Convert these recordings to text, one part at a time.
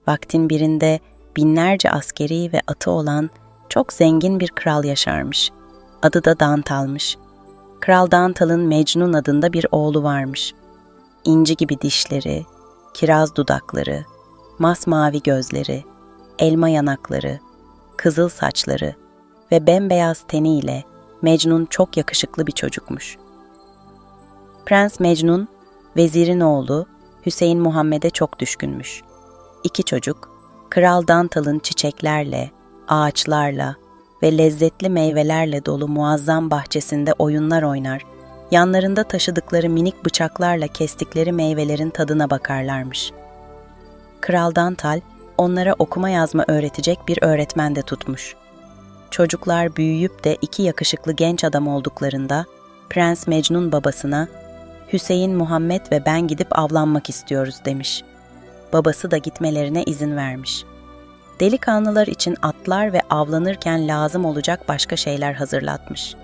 Vaktin birinde binlerce askeri ve atı olan çok zengin bir kral yaşarmış. Adı da Dantal'mış. Kral Dantal'ın Mecnun adında bir oğlu varmış. İnci gibi dişleri, kiraz dudakları, masmavi gözleri, elma yanakları, kızıl saçları ve bembeyaz teniyle Mecnun çok yakışıklı bir çocukmuş. Prens Mecnun, vezirin oğlu Hüseyin Muhammed'e çok düşkünmüş. İki çocuk, Kral Dantal'ın çiçeklerle, ağaçlarla ve lezzetli meyvelerle dolu muazzam bahçesinde oyunlar oynar, yanlarında taşıdıkları minik bıçaklarla kestikleri meyvelerin tadına bakarlarmış. Kral Dantal, onlara okuma yazma öğretecek bir öğretmen de tutmuş. Çocuklar büyüyüp de iki yakışıklı genç adam olduklarında, Prens Mecnun babasına, Hüseyin Muhammed ve ben gidip avlanmak istiyoruz demiş. Babası da gitmelerine izin vermiş. Delikanlılar için atlar ve avlanırken lazım olacak başka şeyler hazırlatmış.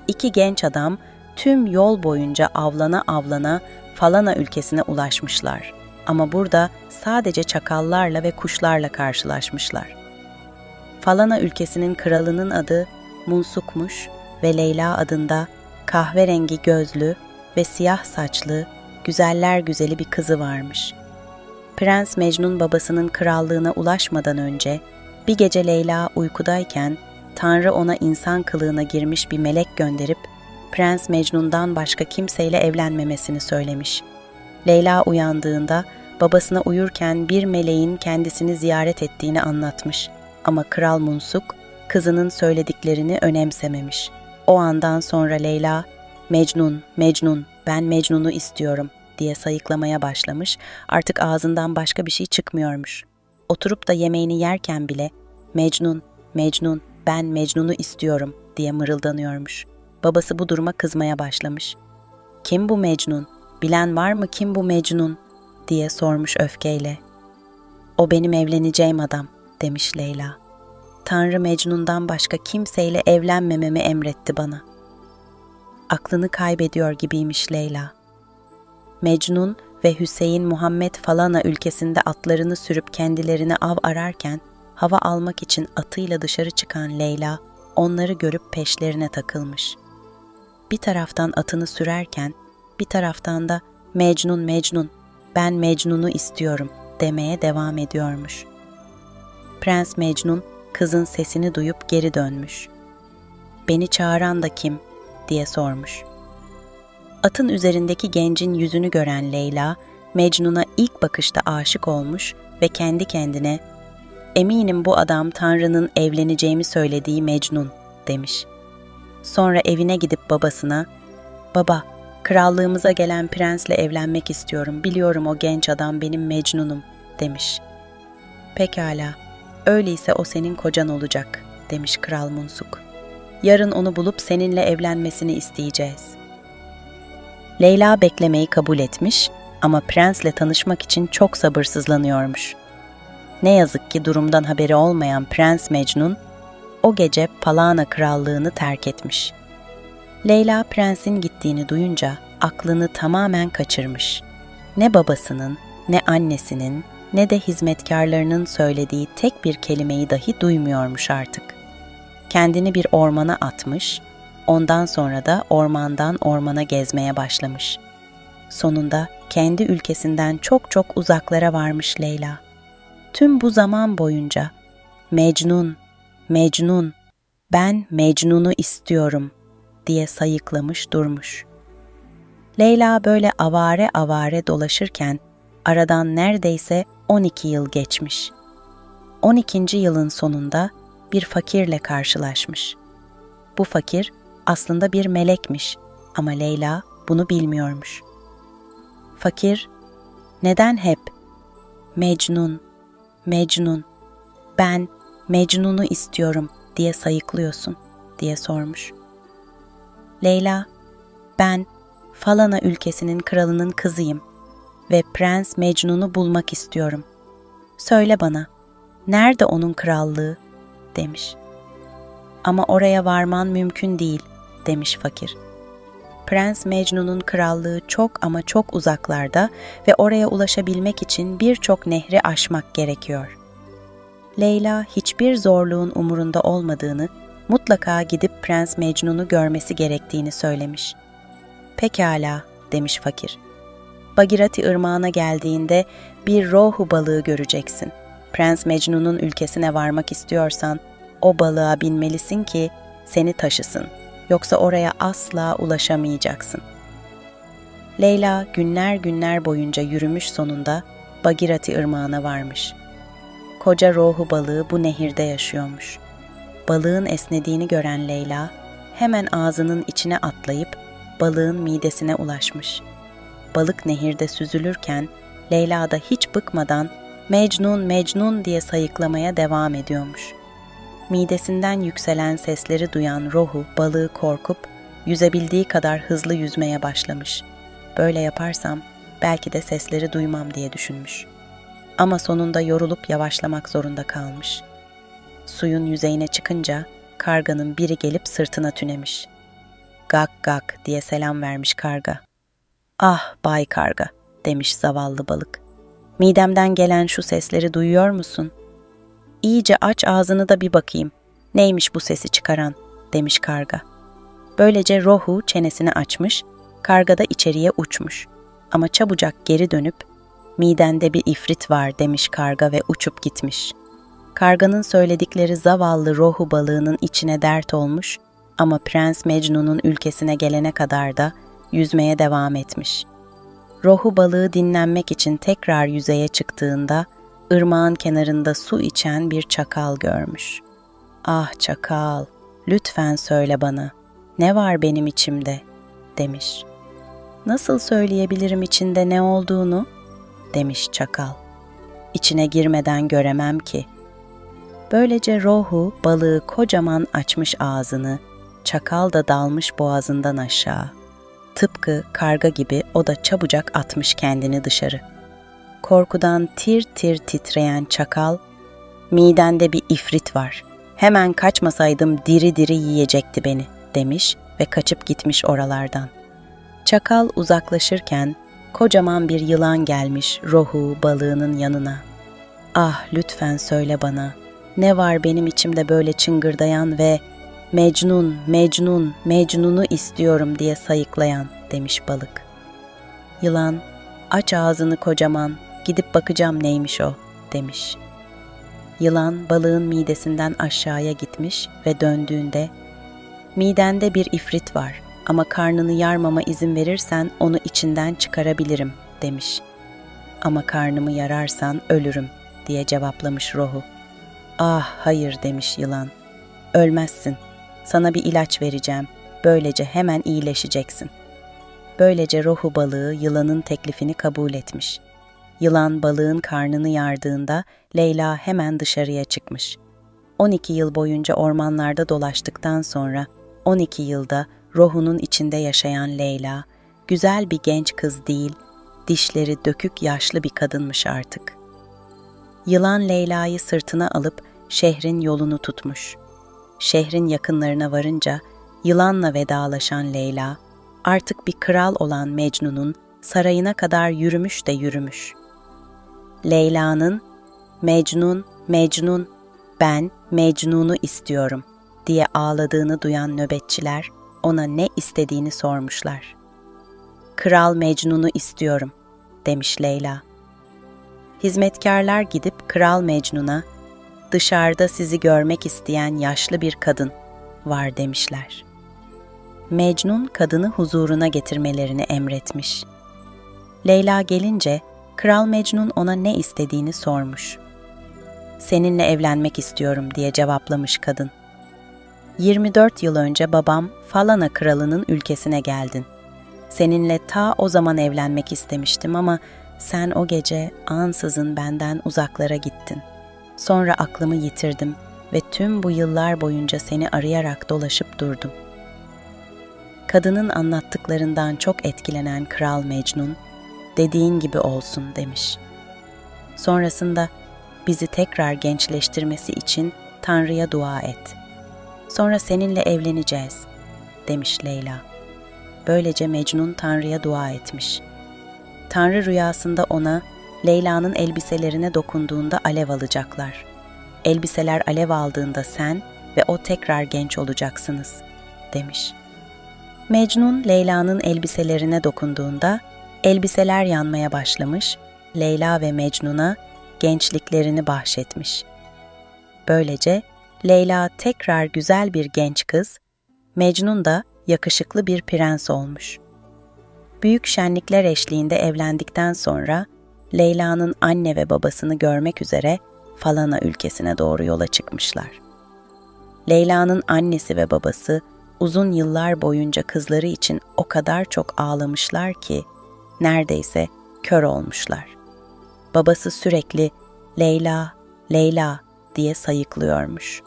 İki genç adam tüm yol boyunca avlana avlana Falana ülkesine ulaşmışlar. Ama burada sadece çakallarla ve kuşlarla karşılaşmışlar. Falana ülkesinin kralının adı Munsuk'muş ve Leyla adında kahverengi gözlü ve siyah saçlı, güzeller güzeli bir kızı varmış. Prens Mecnun babasının krallığına ulaşmadan önce bir gece Leyla uykudayken Tanrı ona insan kılığına girmiş bir melek gönderip Prens Mecnun'dan başka kimseyle evlenmemesini söylemiş. Leyla uyandığında babasına uyurken bir meleğin kendisini ziyaret ettiğini anlatmış. Ama Kral Munsuk kızının söylediklerini önemsememiş. O andan sonra Leyla, "Mecnun, Mecnun, ben Mecnun'u istiyorum." diye sayıklamaya başlamış, artık ağzından başka bir şey çıkmıyormuş. Oturup da yemeğini yerken bile "Mecnun, Mecnun, ben Mecnun'u istiyorum." diye mırıldanıyormuş. Babası bu duruma kızmaya başlamış. "Kim bu Mecnun? Bilen var mı kim bu Mecnun?" diye sormuş öfkeyle. "O benim evleneceğim adam." demiş Leyla. "Tanrı Mecnun'dan başka kimseyle evlenmememi emretti bana." Aklını kaybediyor gibiymiş Leyla. Mecnun ve Hüseyin Muhammed Falana ülkesinde atlarını sürüp kendilerine av ararken hava almak için atıyla dışarı çıkan Leyla onları görüp peşlerine takılmış. Bir taraftan atını sürerken bir taraftan da "Mecnun, Mecnun, ben Mecnun'u istiyorum." demeye devam ediyormuş. Prens Mecnun kızın sesini duyup geri dönmüş. "Beni çağıran da kim?" diye sormuş. Atın üzerindeki gencin yüzünü gören Leyla, Mecnun'a ilk bakışta aşık olmuş ve kendi kendine "Eminim bu adam Tanrı'nın evleneceğimi söylediği Mecnun." demiş. Sonra evine gidip babasına "Baba, krallığımıza gelen prensle evlenmek istiyorum. Biliyorum o genç adam benim Mecnun'um." demiş. "Pekala, öyleyse o senin kocan olacak." demiş Kral Munsuk. "Yarın onu bulup seninle evlenmesini isteyeceğiz." Leyla beklemeyi kabul etmiş ama prensle tanışmak için çok sabırsızlanıyormuş. Ne yazık ki durumdan haberi olmayan Prens Mecnun o gece Palana krallığını terk etmiş. Leyla prensin gittiğini duyunca aklını tamamen kaçırmış. Ne babasının, ne annesinin, ne de hizmetkarlarının söylediği tek bir kelimeyi dahi duymuyormuş artık. Kendini bir ormana atmış, ondan sonra da ormandan ormana gezmeye başlamış. Sonunda kendi ülkesinden çok çok uzaklara varmış Leyla. Tüm bu zaman boyunca "Mecnun, Mecnun, ben Mecnun'u istiyorum." diye sayıklamış durmuş. Leyla böyle avare avare dolaşırken aradan neredeyse 12 yıl geçmiş. 12. yılın sonunda bir fakirle karşılaşmış. Bu fakir aslında bir melekmiş ama Leyla bunu bilmiyormuş. Fakir, "Neden hep 'Mecnun, Mecnun, ben Mecnun'u istiyorum' diye sayıklıyorsun?" diye sormuş. Leyla, "Ben Falana ülkesinin kralının kızıyım ve Prens Mecnun'u bulmak istiyorum. Söyle bana, nerede onun krallığı?" demiş. "Ama oraya varman mümkün değil." demiş fakir. Prens Mecnun'un krallığı çok ama çok uzaklarda ve oraya ulaşabilmek için birçok nehri aşmak gerekiyor. Leyla hiçbir zorluğun umurunda olmadığını, mutlaka gidip Prens Mecnun'u görmesi gerektiğini söylemiş. "Pekala," demiş fakir. "Bagirati ırmağına geldiğinde bir rohu balığı göreceksin. Prens Mecnun'un ülkesine varmak istiyorsan o balığa binmelisin ki seni taşısın. Yoksa oraya asla ulaşamayacaksın." Leyla günler günler boyunca yürümüş, sonunda Bagirati ırmağına varmış. Koca rohu balığı bu nehirde yaşıyormuş. Balığın esnediğini gören Leyla hemen ağzının içine atlayıp balığın midesine ulaşmış. Balık nehirde süzülürken Leyla da hiç bıkmadan "Mecnun, Mecnun" diye sayıklamaya devam ediyormuş. Midesinden yükselen sesleri duyan rohu balığı korkup yüzebildiği kadar hızlı yüzmeye başlamış. Böyle yaparsam belki de sesleri duymam diye düşünmüş. Ama sonunda yorulup yavaşlamak zorunda kalmış. Suyun yüzeyine çıkınca karganın biri gelip sırtına tünemiş. "Gak gak" diye selam vermiş karga. "Ah Bay Karga," demiş zavallı balık. "Midemden gelen şu sesleri duyuyor musun? İyice aç ağzını da bir bakayım. Neymiş bu sesi çıkaran?" demiş karga. Böylece rohu çenesini açmış, karga da içeriye uçmuş. Ama çabucak geri dönüp "Midende bir ifrit var," demiş karga ve uçup gitmiş. Karganın söyledikleri zavallı rohu balığının içine dert olmuş ama Prens Mecnun'un ülkesine gelene kadar da yüzmeye devam etmiş. Rohu balığı dinlenmek için tekrar yüzeye çıktığında ırmağın kenarında su içen bir çakal görmüş. "Ah çakal, lütfen söyle bana, ne var benim içimde?" demiş. "Nasıl söyleyebilirim içinde ne olduğunu?" demiş çakal. "İçine girmeden göremem ki." Böylece rohu balığı kocaman açmış ağzını, çakal da dalmış boğazından aşağı. Tıpkı karga gibi o da çabucak atmış kendini dışarı. Korkudan tir tir titreyen çakal, "Midende bir ifrit var. Hemen kaçmasaydım diri diri yiyecekti beni," demiş ve kaçıp gitmiş oralardan. Çakal uzaklaşırken kocaman bir yılan gelmiş rohu balığının yanına. "Ah lütfen söyle bana, ne var benim içimde böyle çıngırdayan ve 'Mecnun, Mecnun, Mecnun'u istiyorum' diye sayıklayan?" demiş balık. Yılan, "Aç ağzını kocaman, gidip bakacağım neymiş o," demiş. Yılan balığın midesinden aşağıya gitmiş ve döndüğünde "Midende bir ifrit var ama karnını yarmama izin verirsen onu içinden çıkarabilirim," demiş. "Ama karnımı yararsan ölürüm," diye cevaplamış rohu. "Ah hayır," demiş yılan. "Ölmezsin. Sana bir ilaç vereceğim. Böylece hemen iyileşeceksin." Böylece rohu balığı yılanın teklifini kabul etmiş. Yılan balığın karnını yardığında Leyla hemen dışarıya çıkmış. 12 yıl boyunca ormanlarda dolaştıktan sonra 12 yılda rohunun içinde yaşayan Leyla, güzel bir genç kız değil, dişleri dökük yaşlı bir kadınmış artık. Yılan Leyla'yı sırtına alıp şehrin yolunu tutmuş. Şehrin yakınlarına varınca yılanla vedalaşan Leyla, artık bir kral olan Mecnun'un sarayına kadar yürümüş de yürümüş. Leyla'nın "Mecnun, Mecnun, ben Mecnun'u istiyorum," diye ağladığını duyan nöbetçiler ona ne istediğini sormuşlar. "Kral Mecnun'u istiyorum," demiş Leyla. Hizmetkarlar gidip Kral Mecnun'a "Dışarıda sizi görmek isteyen yaşlı bir kadın var," demişler. Mecnun kadını huzuruna getirmelerini emretmiş. Leyla gelince Kral Mecnun ona ne istediğini sormuş. "Seninle evlenmek istiyorum," diye cevaplamış kadın. "24 yıl önce babam Falana kralının ülkesine geldin. Seninle ta o zaman evlenmek istemiştim ama sen o gece ansızın benden uzaklara gittin. Sonra aklımı yitirdim ve tüm bu yıllar boyunca seni arayarak dolaşıp durdum." Kadının anlattıklarından çok etkilenen Kral Mecnun, "Dediğin gibi olsun," demiş. Sonrasında "Bizi tekrar gençleştirmesi için Tanrı'ya dua et. Sonra seninle evleneceğiz," demiş Leyla. Böylece Mecnun Tanrı'ya dua etmiş. Tanrı rüyasında ona Leyla'nın elbiselerine dokunduğunda alev alacaklar. Elbiseler alev aldığında sen ve o tekrar genç olacaksınız, demiş. Mecnun Leyla'nın elbiselerine dokunduğunda elbiseler yanmaya başlamış, Leyla ve Mecnun'a gençliklerini bahşetmiş. Böylece Leyla tekrar güzel bir genç kız, Mecnun da yakışıklı bir prens olmuş. Büyük şenlikler eşliğinde evlendikten sonra Leyla'nın anne ve babasını görmek üzere Falana ülkesine doğru yola çıkmışlar. Leyla'nın annesi ve babası uzun yıllar boyunca kızları için o kadar çok ağlamışlar ki neredeyse kör olmuşlar. Babası sürekli "Leyla, Leyla" diye sayıklıyormuş.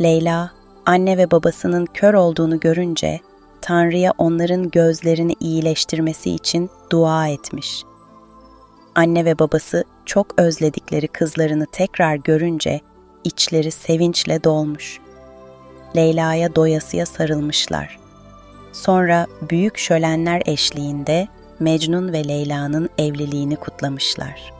Leyla, anne ve babasının kör olduğunu görünce Tanrı'ya onların gözlerini iyileştirmesi için dua etmiş. Anne ve babası çok özledikleri kızlarını tekrar görünce içleri sevinçle dolmuş. Leyla'ya doyasıya sarılmışlar. Sonra büyük şölenler eşliğinde Mecnun ve Leyla'nın evliliğini kutlamışlar.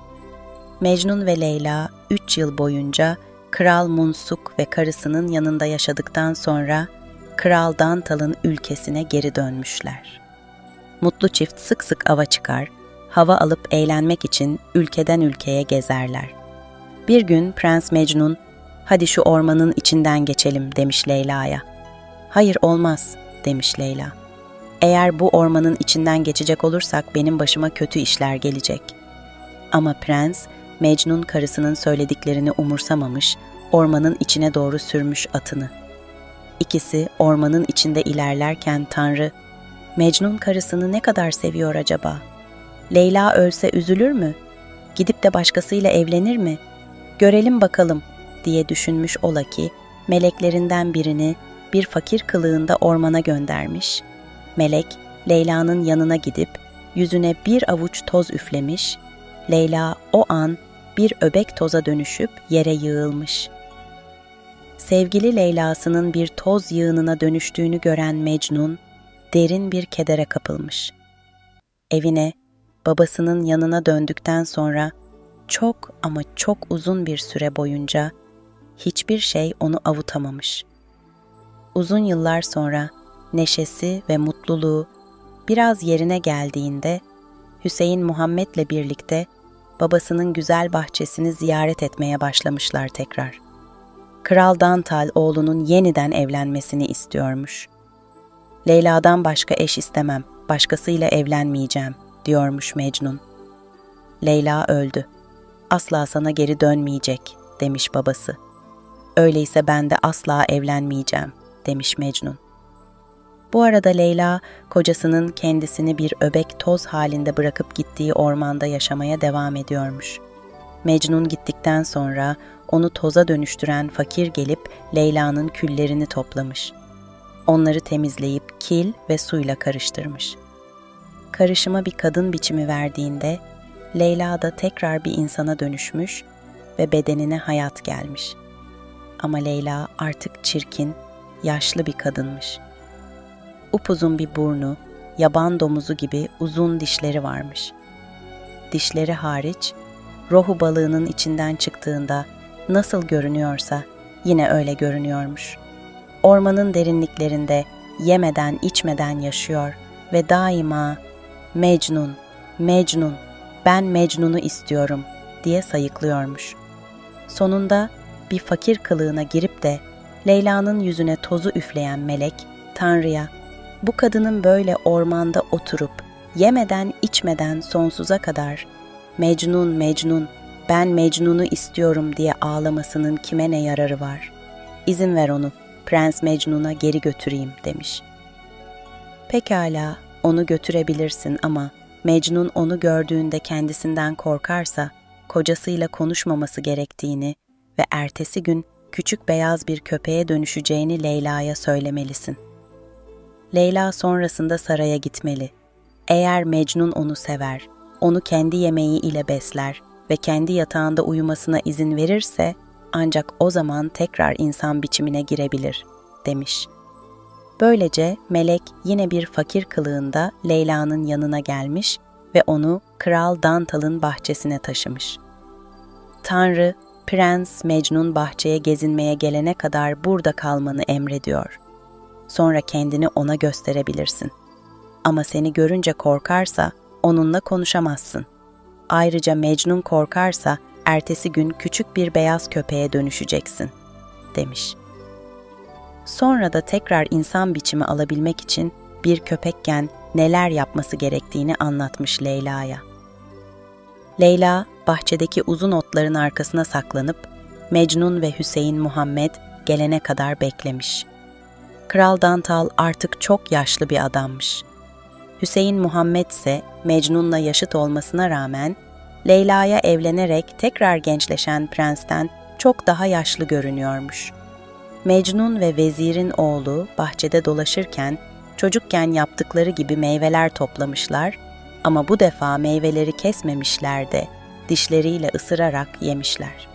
Mecnun ve Leyla 3 yıl boyunca Kral Munsuk ve karısının yanında yaşadıktan sonra Kral Dantal'ın ülkesine geri dönmüşler. Mutlu çift sık sık ava çıkar, hava alıp eğlenmek için ülkeden ülkeye gezerler. Bir gün Prens Mecnun, "Hadi şu ormanın içinden geçelim," demiş Leyla'ya. "Hayır, olmaz," demiş Leyla. "Eğer bu ormanın içinden geçecek olursak benim başıma kötü işler gelecek." Ama prens, Mecnun karısının söylediklerini umursamamış, ormanın içine doğru sürmüş atını. İkisi ormanın içinde ilerlerken Tanrı, "Mecnun karısını ne kadar seviyor acaba? Leyla ölse üzülür mü? Gidip de başkasıyla evlenir mi? Görelim bakalım," diye düşünmüş ola ki, meleklerinden birini bir fakir kılığında ormana göndermiş. Melek, Leyla'nın yanına gidip yüzüne bir avuç toz üflemiş, Leyla o an bir öbek toza dönüşüp yere yığılmış. Sevgili Leyla'sının bir toz yığınına dönüştüğünü gören Mecnun, derin bir kedere kapılmış. Evine, babasının yanına döndükten sonra çok ama çok uzun bir süre boyunca hiçbir şey onu avutamamış. Uzun yıllar sonra neşesi ve mutluluğu biraz yerine geldiğinde Hüseyin Muhammed'le birlikte babasının güzel bahçesini ziyaret etmeye başlamışlar tekrar. Kral Dantal oğlunun yeniden evlenmesini istiyormuş. "Leyla'dan başka eş istemem, başkasıyla evlenmeyeceğim," diyormuş Mecnun. "Leyla öldü. Asla sana geri dönmeyecek," demiş babası. "Öyleyse ben de asla evlenmeyeceğim," demiş Mecnun. Bu arada Leyla, kocasının kendisini bir öbek toz halinde bırakıp gittiği ormanda yaşamaya devam ediyormuş. Mecnun gittikten sonra onu toza dönüştüren fakir gelip Leyla'nın küllerini toplamış. Onları temizleyip kil ve suyla karıştırmış. Karışıma bir kadın biçimi verdiğinde Leyla da tekrar bir insana dönüşmüş ve bedenine hayat gelmiş. Ama Leyla artık çirkin, yaşlı bir kadınmış. Upuzun bir burnu, yaban domuzu gibi uzun dişleri varmış. Dişleri hariç, rohu balığının içinden çıktığında nasıl görünüyorsa yine öyle görünüyormuş. Ormanın derinliklerinde yemeden içmeden yaşıyor ve daima "Mecnun, Mecnun, ben Mecnun'u istiyorum," diye sayıklıyormuş. Sonunda bir fakir kılığına girip de Leyla'nın yüzüne tozu üfleyen melek Tanrı'ya, bu kadının böyle ormanda oturup yemeden içmeden sonsuza kadar "Mecnun, Mecnun, ben Mecnun'u istiyorum," diye ağlamasının kime ne yararı var? İzin ver onu Prens Mecnun'a geri götüreyim, demiş. Pekala, onu götürebilirsin ama Mecnun onu gördüğünde kendisinden korkarsa kocasıyla konuşmaması gerektiğini ve ertesi gün küçük beyaz bir köpeğe dönüşeceğini Leyla'ya söylemelisin. Leyla sonrasında saraya gitmeli. Eğer Mecnun onu sever, onu kendi yemeği ile besler ve kendi yatağında uyumasına izin verirse ancak o zaman tekrar insan biçimine girebilir, demiş. Böylece melek yine bir fakir kılığında Leyla'nın yanına gelmiş ve onu Kral Dantal'ın bahçesine taşımış. Tanrı, Prens Mecnun bahçeye gezinmeye gelene kadar burada kalmanı emrediyor. Sonra kendini ona gösterebilirsin. Ama seni görünce korkarsa onunla konuşamazsın. Ayrıca Mecnun korkarsa ertesi gün küçük bir beyaz köpeğe dönüşeceksin, demiş. Sonra da tekrar insan biçimi alabilmek için bir köpekken neler yapması gerektiğini anlatmış Leyla'ya. Leyla, bahçedeki uzun otların arkasına saklanıp Mecnun ve Hüseyin Muhammed gelene kadar beklemiş. Kral Dantal artık çok yaşlı bir adammış. Hüseyin Muhammed ise Mecnun'la yaşıt olmasına rağmen Leyla'ya evlenerek tekrar gençleşen prensten çok daha yaşlı görünüyormuş. Mecnun ve vezirin oğlu bahçede dolaşırken çocukken yaptıkları gibi meyveler toplamışlar ama bu defa meyveleri kesmemişler de dişleriyle ısırarak yemişler.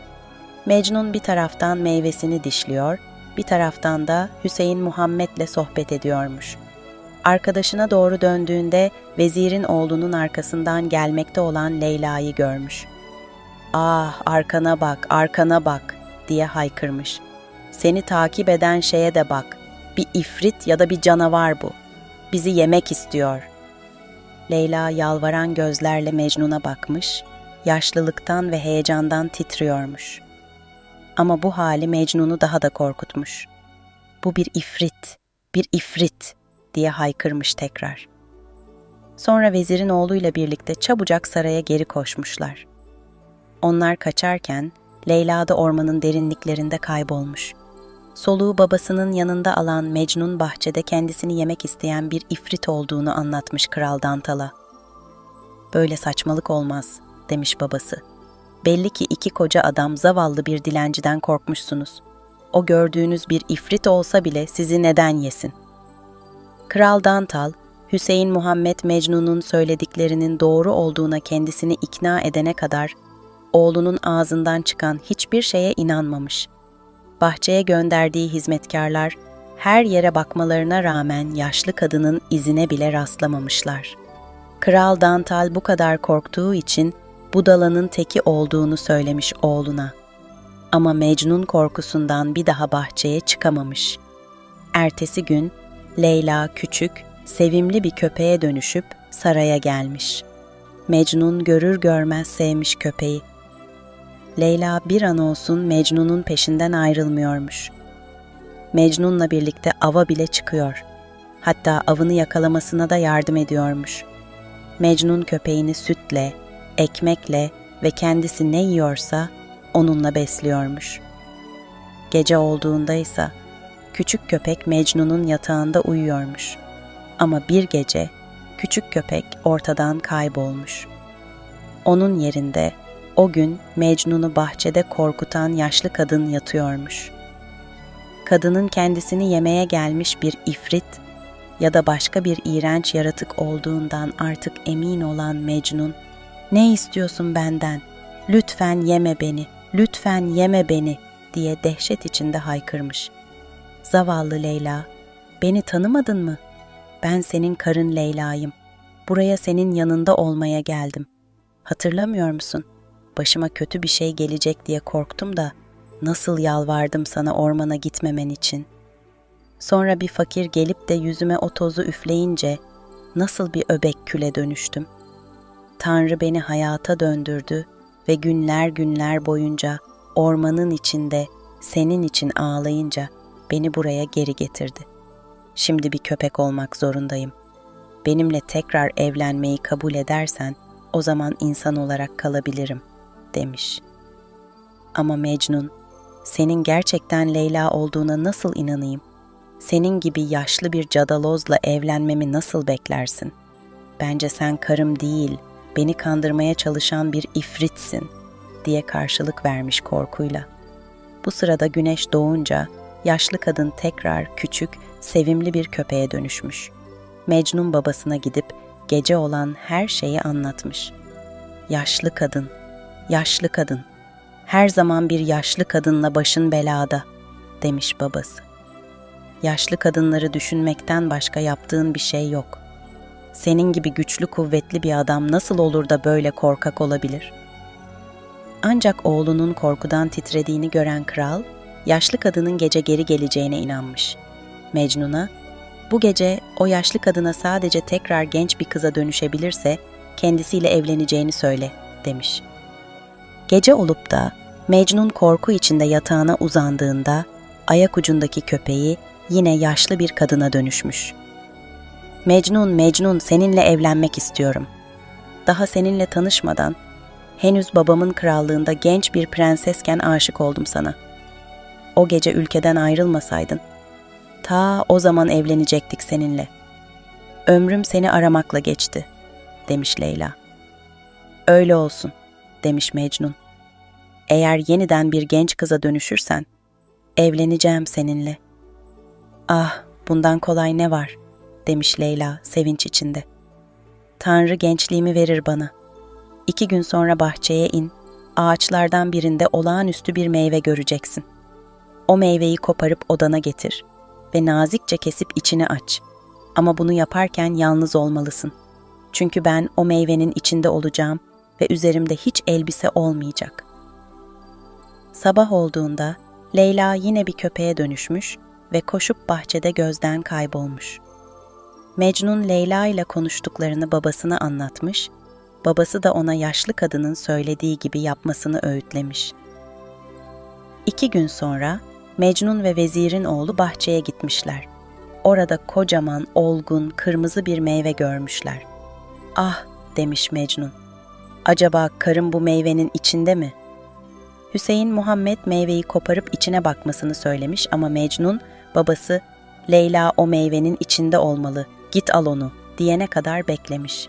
Mecnun bir taraftan meyvesini dişliyor, bir taraftan da Hüseyin Muhammed'le sohbet ediyormuş. Arkadaşına doğru döndüğünde vezirin oğlunun arkasından gelmekte olan Leyla'yı görmüş. "Ah, arkana bak, arkana bak," diye haykırmış. "Seni takip eden şeye de bak. Bir ifrit ya da bir canavar bu. Bizi yemek istiyor." Leyla yalvaran gözlerle Mecnun'a bakmış, yaşlılıktan ve heyecandan titriyormuş. Ama bu hali Mecnun'u daha da korkutmuş. "Bu bir ifrit, bir ifrit," diye haykırmış tekrar. Sonra vezirin oğluyla birlikte çabucak saraya geri koşmuşlar. Onlar kaçarken Leyla da ormanın derinliklerinde kaybolmuş. Soluğu babasının yanında alan Mecnun bahçede kendisini yemek isteyen bir ifrit olduğunu anlatmış Kral Dantal'a. "Böyle saçmalık olmaz," demiş babası. "Belli ki iki koca adam zavallı bir dilenciden korkmuşsunuz. O gördüğünüz bir ifrit olsa bile sizi neden yesin?" Kral Dantal, Hüseyin Muhammed Mecnun'un söylediklerinin doğru olduğuna kendisini ikna edene kadar oğlunun ağzından çıkan hiçbir şeye inanmamış. Bahçeye gönderdiği hizmetkarlar her yere bakmalarına rağmen yaşlı kadının izine bile rastlamamışlar. Kral Dantal bu kadar korktuğu için budalanın teki olduğunu söylemiş oğluna. Ama Mecnun korkusundan bir daha bahçeye çıkamamış. Ertesi gün Leyla küçük, sevimli bir köpeğe dönüşüp saraya gelmiş. Mecnun görür görmez sevmiş köpeği. Leyla bir an olsun Mecnun'un peşinden ayrılmıyormuş. Mecnun'la birlikte ava bile çıkıyor. Hatta avını yakalamasına da yardım ediyormuş. Mecnun köpeğini sütle, ekmekle ve kendisi ne yiyorsa onunla besliyormuş. Gece olduğunda ise küçük köpek Mecnun'un yatağında uyuyormuş. Ama bir gece küçük köpek ortadan kaybolmuş. Onun yerinde o gün Mecnun'u bahçede korkutan yaşlı kadın yatıyormuş. Kadının kendisini yemeye gelmiş bir ifrit ya da başka bir iğrenç yaratık olduğundan artık emin olan Mecnun, "Ne istiyorsun benden? Lütfen yeme beni, lütfen yeme beni," diye dehşet içinde haykırmış. "Zavallı Leyla, beni tanımadın mı? Ben senin karın Leyla'yım. Buraya senin yanında olmaya geldim. Hatırlamıyor musun? Başıma kötü bir şey gelecek diye korktum da nasıl yalvardım sana ormana gitmemen için. Sonra bir fakir gelip de yüzüme o tozu üfleyince nasıl bir öbek küle dönüştüm. Tanrı beni hayata döndürdü ve günler günler boyunca ormanın içinde senin için ağlayınca beni buraya geri getirdi. Şimdi bir köpek olmak zorundayım. Benimle tekrar evlenmeyi kabul edersen o zaman insan olarak kalabilirim," demiş. Ama Mecnun, "Senin gerçekten Leyla olduğuna nasıl inanayım? Senin gibi yaşlı bir cadalozla evlenmemi nasıl beklersin? Bence sen karım değil, beni kandırmaya çalışan bir ifritsin," diye karşılık vermiş korkuyla. Bu sırada güneş doğunca yaşlı kadın tekrar küçük, sevimli bir köpeğe dönüşmüş. Mecnun babasına gidip gece olan her şeyi anlatmış. "Yaşlı kadın, yaşlı kadın, her zaman bir yaşlı kadınla başın belada," demiş babası. Yaşlı kadınları düşünmekten başka yaptığın bir şey yok. Senin gibi güçlü, kuvvetli bir adam nasıl olur da böyle korkak olabilir? Ancak oğlunun korkudan titrediğini gören kral, yaşlı kadının gece geri geleceğine inanmış. Mecnun'a, bu gece o yaşlı kadına sadece tekrar genç bir kıza dönüşebilirse kendisiyle evleneceğini söyle, demiş. Gece olup da Mecnun korku içinde yatağına uzandığında ayak ucundaki köpeği yine yaşlı bir kadına dönüşmüş. Mecnun, Mecnun, seninle evlenmek istiyorum. Daha seninle tanışmadan, henüz babamın krallığında genç bir prensesken aşık oldum sana. O gece ülkeden ayrılmasaydın, ta o zaman evlenecektik seninle. Ömrüm seni aramakla geçti, demiş Leyla. Öyle olsun, demiş Mecnun. Eğer yeniden bir genç kıza dönüşürsen, evleneceğim seninle. Ah, bundan kolay ne var, demiş Leyla sevinç içinde. Tanrı gençliğimi verir bana. 2 gün sonra bahçeye in, ağaçlardan birinde olağanüstü bir meyve göreceksin. O meyveyi koparıp odana getir ve nazikçe kesip içini aç. Ama bunu yaparken yalnız olmalısın. Çünkü ben o meyvenin içinde olacağım ve üzerimde hiç elbise olmayacak. Sabah olduğunda Leyla yine bir köpeğe dönüşmüş ve koşup bahçede gözden kaybolmuş. Mecnun Leyla ile konuştuklarını babasına anlatmış, babası da ona yaşlı kadının söylediği gibi yapmasını öğütlemiş. 2 gün sonra Mecnun ve vezirin oğlu bahçeye gitmişler. Orada kocaman, olgun, kırmızı bir meyve görmüşler. Ah, demiş Mecnun. Acaba karım bu meyvenin içinde mi? Hüseyin Muhammed meyveyi koparıp içine bakmasını söylemiş ama Mecnun, babası, Leyla o meyvenin içinde olmalı, git al onu, diyene kadar beklemiş.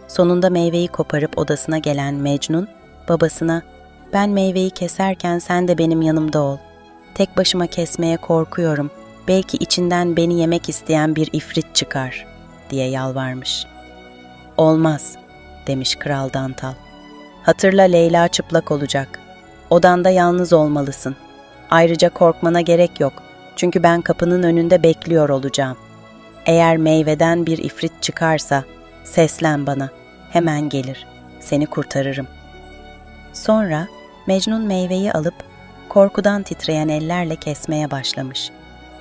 Sonunda meyveyi koparıp odasına gelen Mecnun, babasına, ben meyveyi keserken sen de benim yanımda ol. Tek başıma kesmeye korkuyorum, belki içinden beni yemek isteyen bir ifrit çıkar, diye yalvarmış. Olmaz, demiş Kral Dantal. Hatırla Leyla çıplak olacak. Odanda yalnız olmalısın. Ayrıca korkmana gerek yok, çünkü ben kapının önünde bekliyor olacağım. Eğer meyveden bir ifrit çıkarsa, seslen bana, hemen gelir, seni kurtarırım. Sonra Mecnun meyveyi alıp, korkudan titreyen ellerle kesmeye başlamış.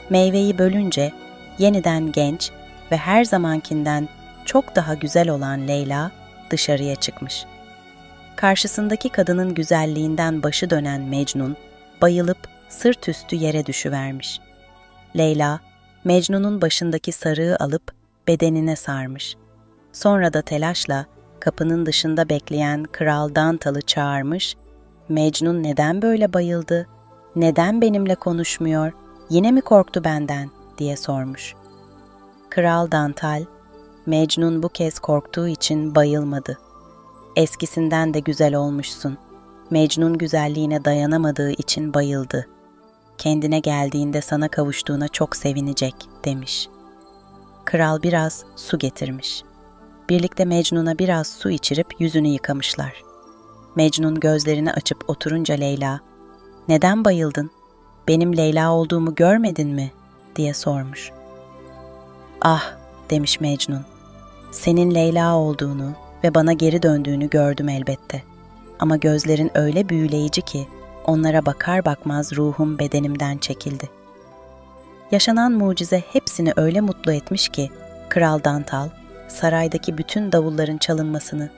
Meyveyi bölünce, yeniden genç ve her zamankinden çok daha güzel olan Leyla dışarıya çıkmış. Karşısındaki kadının güzelliğinden başı dönen Mecnun, bayılıp sırt üstü yere düşüvermiş. Leyla, Mecnun'un başındaki sarığı alıp bedenine sarmış. Sonra da telaşla kapının dışında bekleyen Kral Dantal'ı çağırmış, Mecnun neden böyle bayıldı, neden benimle konuşmuyor, yine mi korktu benden, diye sormuş. Kral Dantal, Mecnun bu kez korktuğu için bayılmadı. Eskisinden de güzel olmuşsun. Mecnun güzelliğine dayanamadığı için bayıldı. Kendine geldiğinde sana kavuştuğuna çok sevinecek, demiş. Kral biraz su getirmiş. Birlikte Mecnun'a biraz su içirip yüzünü yıkamışlar. Mecnun gözlerini açıp oturunca Leyla, "Neden bayıldın? Benim Leyla olduğumu görmedin mi?" diye sormuş. "Ah," demiş Mecnun, "senin Leyla olduğunu ve bana geri döndüğünü gördüm elbette. Ama gözlerin öyle büyüleyici ki onlara bakar bakmaz ruhum bedenimden çekildi." Yaşanan mucize hepsini öyle mutlu etmiş ki Kral Dantal, saraydaki bütün davulların çalınmasını,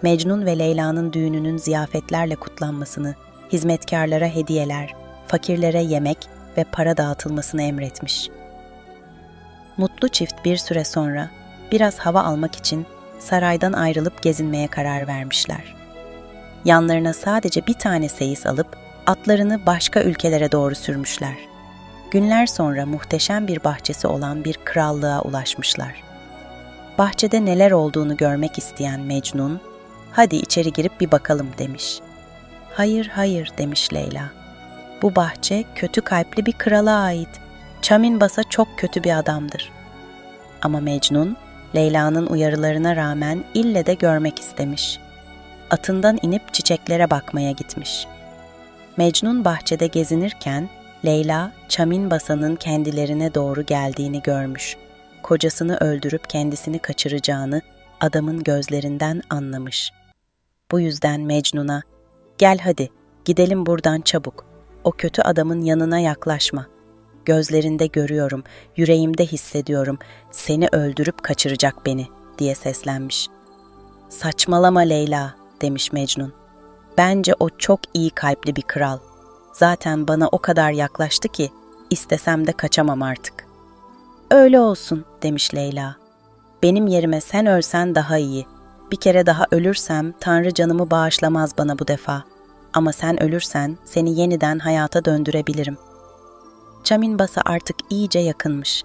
Mecnun ve Leyla'nın düğününün ziyafetlerle kutlanmasını, hizmetkarlara hediyeler, fakirlere yemek ve para dağıtılmasını emretmiş. Mutlu çift bir süre sonra biraz hava almak için saraydan ayrılıp gezinmeye karar vermişler. Yanlarına sadece bir tane seyis alıp atlarını başka ülkelere doğru sürmüşler. Günler sonra muhteşem bir bahçesi olan bir krallığa ulaşmışlar. Bahçede neler olduğunu görmek isteyen Mecnun, "Hadi içeri girip bir bakalım," demiş. "Hayır, hayır," demiş Leyla. "Bu bahçe kötü kalpli bir krala ait. Çamin Basa çok kötü bir adamdır." Ama Mecnun, Leyla'nın uyarılarına rağmen ille de görmek istemiş. Atından inip çiçeklere bakmaya gitmiş. Mecnun bahçede gezinirken Leyla, Çamin Basa'nın kendilerine doğru geldiğini görmüş. Kocasını öldürüp kendisini kaçıracağını adamın gözlerinden anlamış. Bu yüzden Mecnun'a, "Gel hadi, gidelim buradan çabuk. O kötü adamın yanına yaklaşma. Gözlerinde görüyorum, yüreğimde hissediyorum. Seni öldürüp kaçıracak beni," diye seslenmiş. "Saçmalama Leyla," demiş Mecnun. "Bence o çok iyi kalpli bir kral. Zaten bana o kadar yaklaştı ki istesem de kaçamam artık." "Öyle olsun," demiş Leyla. "Benim yerime sen ölsen daha iyi. Bir kere daha ölürsem Tanrı canımı bağışlamaz bana bu defa. Ama sen ölürsen seni yeniden hayata döndürebilirim." Çamin Basa artık iyice yakınmış.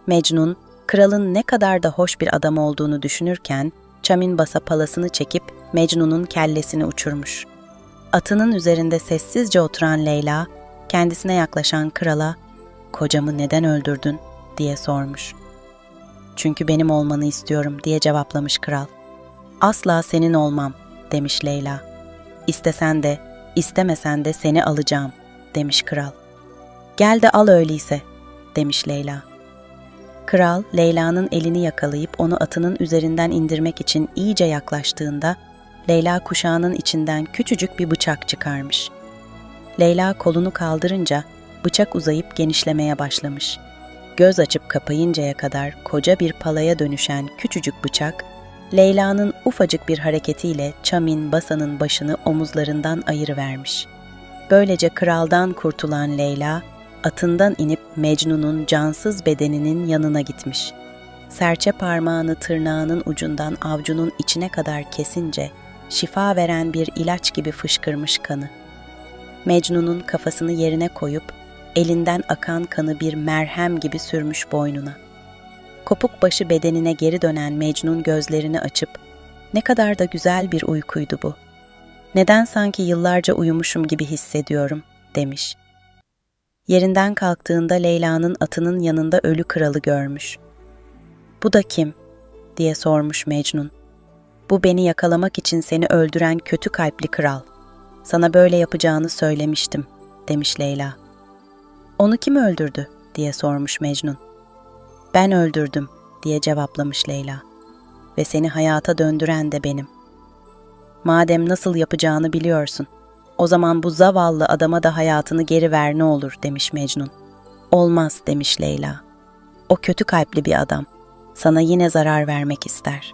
Mecnun, kralın ne kadar da hoş bir adam olduğunu düşünürken, Çamin Basa palasını çekip Mecnun'un kellesini uçurmuş. Atının üzerinde sessizce oturan Leyla, kendisine yaklaşan krala, "Kocamı neden öldürdün?" diye sormuş. "Çünkü benim olmanı istiyorum," diye cevaplamış kral. "Asla senin olmam," demiş Leyla. "İstesen de, istemesen de seni alacağım," demiş kral. "Gel de al öyleyse," demiş Leyla. Kral, Leyla'nın elini yakalayıp onu atının üzerinden indirmek için iyice yaklaştığında, Leyla kuşağının içinden küçücük bir bıçak çıkarmış. Leyla kolunu kaldırınca bıçak uzayıp genişlemeye başlamış. Göz açıp kapayıncaya kadar koca bir palaya dönüşen küçücük bıçak, Leyla'nın ufacık bir hareketiyle Çamin Basa'nın başını omuzlarından ayırıvermiş. Böylece kraldan kurtulan Leyla, atından inip Mecnun'un cansız bedeninin yanına gitmiş. Serçe parmağını tırnağının ucundan avcunun içine kadar kesince, şifa veren bir ilaç gibi fışkırmış kanı. Mecnun'un kafasını yerine koyup, elinden akan kanı bir merhem gibi sürmüş boynuna. Kopuk başı bedenine geri dönen Mecnun gözlerini açıp, "Ne kadar da güzel bir uykuydu bu. Neden sanki yıllarca uyumuşum gibi hissediyorum," demiş. Yerinden kalktığında Leyla'nın atının yanında ölü kralı görmüş. "Bu da kim?" diye sormuş Mecnun. "Bu beni yakalamak için seni öldüren kötü kalpli kral. Sana böyle yapacağını söylemiştim," demiş Leyla. "Onu kim öldürdü?" diye sormuş Mecnun. "Ben öldürdüm," diye cevaplamış Leyla. "Ve seni hayata döndüren de benim. Madem nasıl yapacağını biliyorsun, o zaman bu zavallı adama da hayatını geri ver ne olur," demiş Mecnun. "Olmaz," demiş Leyla. "O kötü kalpli bir adam. Sana yine zarar vermek ister."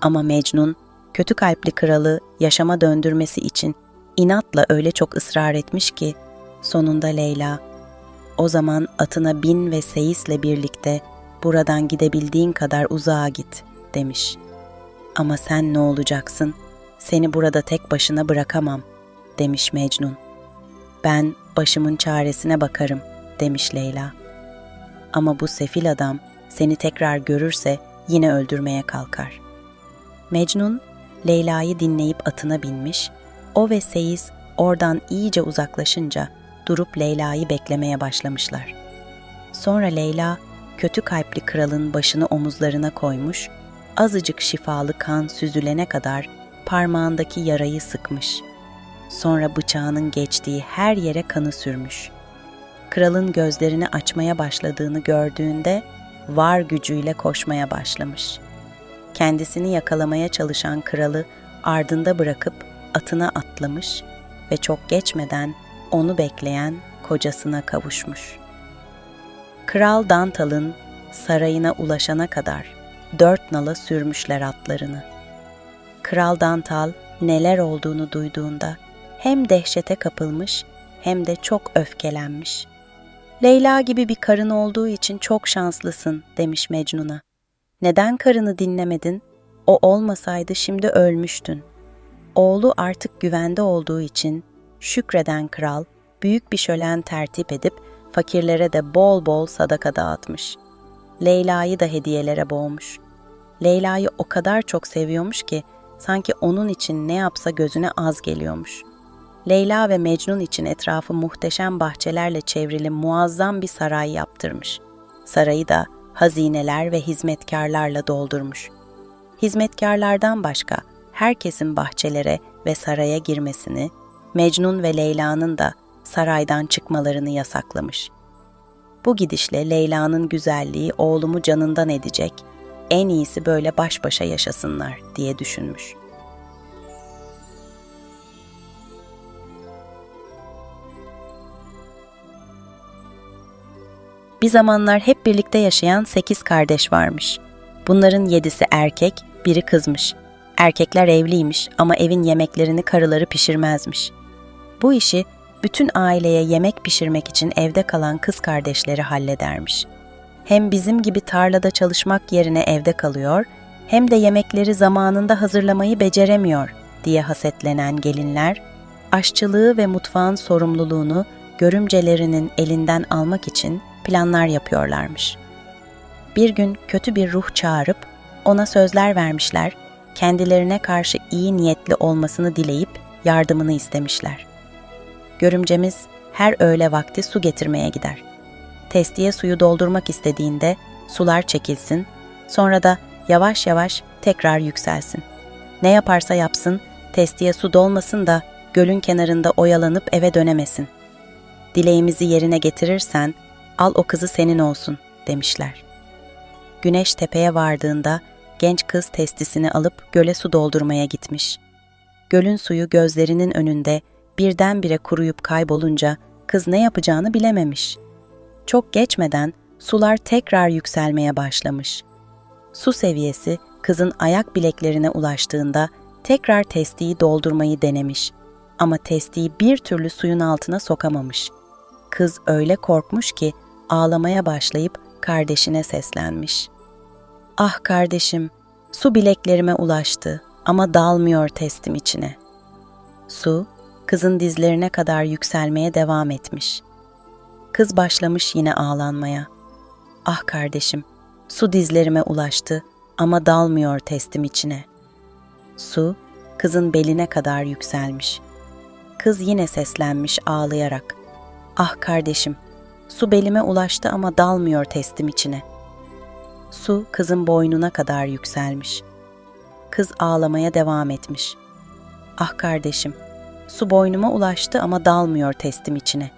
Ama Mecnun, kötü kalpli kralı yaşama döndürmesi için inatla öyle çok ısrar etmiş ki, sonunda Leyla, "O zaman atına bin ve seyisle birlikte buradan gidebildiğin kadar uzağa git," demiş. "Ama sen ne olacaksın? Seni burada tek başına bırakamam," demiş Mecnun. "Ben başımın çaresine bakarım," demiş Leyla. "Ama bu sefil adam seni tekrar görürse yine öldürmeye kalkar." Mecnun, Leyla'yı dinleyip atına binmiş, o ve Seyis oradan iyice uzaklaşınca durup Leyla'yı beklemeye başlamışlar. Sonra Leyla, kötü kalpli kralın başını omuzlarına koymuş, azıcık şifalı kan süzülene kadar parmağındaki yarayı sıkmış. Sonra bıçağının geçtiği her yere kanı sürmüş. Kralın gözlerini açmaya başladığını gördüğünde var gücüyle koşmaya başlamış. Kendisini yakalamaya çalışan kralı ardında bırakıp atına atlamış ve çok geçmeden onu bekleyen kocasına kavuşmuş. Kral Dantal'ın sarayına ulaşana kadar 4 nala sürmüşler atlarını. Kral Dantal neler olduğunu duyduğunda hem dehşete kapılmış hem de çok öfkelenmiş. "Leyla gibi bir karın olduğu için çok şanslısın," demiş Mecnun'a. "Neden karını dinlemedin? O olmasaydı şimdi ölmüştün." Oğlu artık güvende olduğu için şükreden kral büyük bir şölen tertip edip fakirlere de bol bol sadaka dağıtmış. Leyla'yı da hediyelere boğmuş. Leyla'yı o kadar çok seviyormuş ki sanki onun için ne yapsa gözüne az geliyormuş. Leyla ve Mecnun için etrafı muhteşem bahçelerle çevrili muazzam bir saray yaptırmış. Sarayı da hazineler ve hizmetkarlarla doldurmuş. Hizmetkarlardan başka herkesin bahçelere ve saraya girmesini, Mecnun ve Leyla'nın da saraydan çıkmalarını yasaklamış. Bu gidişle Leyla'nın güzelliği oğlumu canından edecek, en iyisi böyle baş başa yaşasınlar diye düşünmüş. Bir zamanlar hep birlikte yaşayan 8 kardeş varmış. Bunların 7'si erkek, biri kızmış. Erkekler evliymiş ama evin yemeklerini karıları pişirmezmiş. Bu işi bütün aileye yemek pişirmek için evde kalan kız kardeşleri halledermiş. Hem bizim gibi tarlada çalışmak yerine evde kalıyor, hem de yemekleri zamanında hazırlamayı beceremiyor diye hasetlenen gelinler, aşçılığı ve mutfağın sorumluluğunu görümcelerinin elinden almak için planlar yapıyorlarmış. Bir gün kötü bir ruh çağırıp ona sözler vermişler, kendilerine karşı iyi niyetli olmasını dileyip yardımını istemişler. Görümcemiz her öğle vakti su getirmeye gider. Testiye suyu doldurmak istediğinde sular çekilsin, sonra da yavaş yavaş tekrar yükselsin. Ne yaparsa yapsın, testiye su dolmasın da gölün kenarında oyalanıp eve dönemesin. Dileğimizi yerine getirirsen, al o kızı senin olsun, demişler. Güneş tepeye vardığında genç kız testisini alıp göle su doldurmaya gitmiş. Gölün suyu gözlerinin önünde birdenbire kuruyup kaybolunca kız ne yapacağını bilememiş. Çok geçmeden sular tekrar yükselmeye başlamış. Su seviyesi kızın ayak bileklerine ulaştığında tekrar testiyi doldurmayı denemiş ama testiyi bir türlü suyun altına sokamamış. Kız öyle korkmuş ki ağlamaya başlayıp kardeşine seslenmiş. "Ah kardeşim, su bileklerime ulaştı ama dalmıyor testim içine." Su, kızın dizlerine kadar yükselmeye devam etmiş. Kız başlamış yine ağlanmaya. "Ah kardeşim, su dizlerime ulaştı ama dalmıyor testim içine." Su, kızın beline kadar yükselmiş. Kız yine seslenmiş ağlayarak. "Ah kardeşim, su belime ulaştı ama dalmıyor testim içine." Su, kızın boynuna kadar yükselmiş. Kız ağlamaya devam etmiş. "Ah kardeşim, su boynuma ulaştı ama dalmıyor testim içine."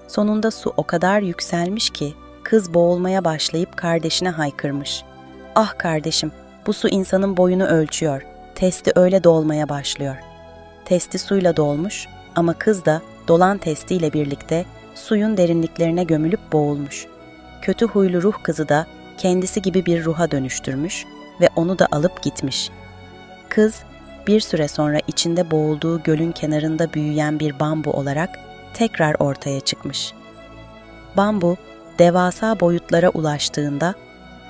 Sonunda su o kadar yükselmiş ki kız boğulmaya başlayıp kardeşine haykırmış. "Ah kardeşim, bu su insanın boyunu ölçüyor. Testi öyle dolmaya başlıyor." Testi suyla dolmuş ama kız da dolan testiyle birlikte suyun derinliklerine gömülüp boğulmuş. Kötü huylu ruh kızı da kendisi gibi bir ruha dönüştürmüş ve onu da alıp gitmiş. Kız bir süre sonra içinde boğulduğu gölün kenarında büyüyen bir bambu olarak tekrar ortaya çıkmış. Bambu devasa boyutlara ulaştığında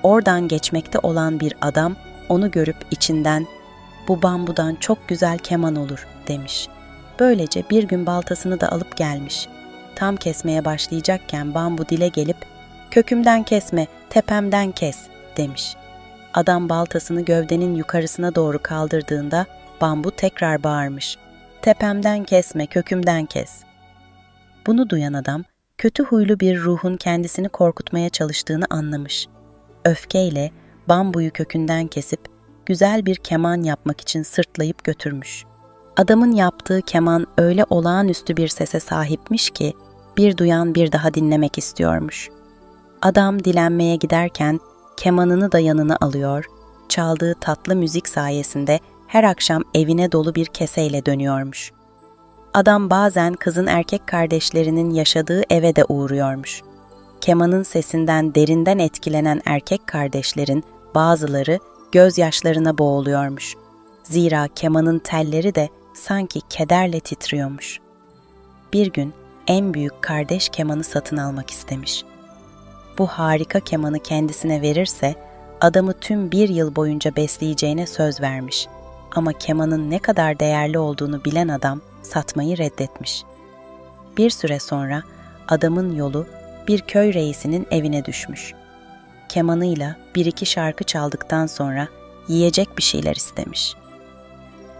oradan geçmekte olan bir adam onu görüp içinden "Bu bambudan çok güzel keman olur," demiş. Böylece bir gün baltasını da alıp gelmiş. Tam kesmeye başlayacakken bambu dile gelip "Kökümden kesme, tepemden kes," demiş. Adam baltasını gövdenin yukarısına doğru kaldırdığında bambu tekrar bağırmış. "Tepemden kesme, kökümden kes." Bunu duyan adam kötü huylu bir ruhun kendisini korkutmaya çalıştığını anlamış. Öfkeyle bambuyu kökünden kesip güzel bir keman yapmak için sırtlayıp götürmüş. Adamın yaptığı keman öyle olağanüstü bir sese sahipmiş ki bir duyan bir daha dinlemek istiyormuş. Adam dilenmeye giderken kemanını da yanına alıyor, çaldığı tatlı müzik sayesinde her akşam evine dolu bir keseyle dönüyormuş. Adam bazen kızın erkek kardeşlerinin yaşadığı eve de uğruyormuş. Kemanın sesinden derinden etkilenen erkek kardeşlerin bazıları gözyaşlarına boğuluyormuş. Zira kemanın telleri de sanki kederle titriyormuş. Bir gün en büyük kardeş kemanı satın almak istemiş. Bu harika kemanı kendisine verirse adamı tüm bir yıl boyunca besleyeceğine söz vermiş. Ama kemanın ne kadar değerli olduğunu bilen adam satmayı reddetmiş. Bir süre sonra adamın yolu bir köy reisinin evine düşmüş. Kemanıyla bir iki şarkı çaldıktan sonra yiyecek bir şeyler istemiş.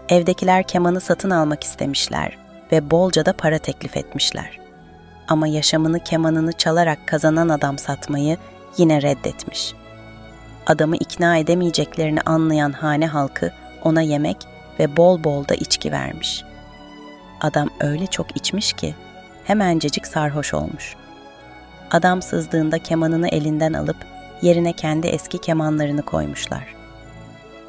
Evdekiler kemanı satın almak istemişler ve bolca da para teklif etmişler. Ama yaşamını kemanını çalarak kazanan adam satmayı yine reddetmiş. Adamı ikna edemeyeceklerini anlayan hane halkı ona yemek ve bol bol da içki vermiş. Adam öyle çok içmiş ki hemencecik sarhoş olmuş. Adam sızdığında kemanını elinden alıp yerine kendi eski kemanlarını koymuşlar.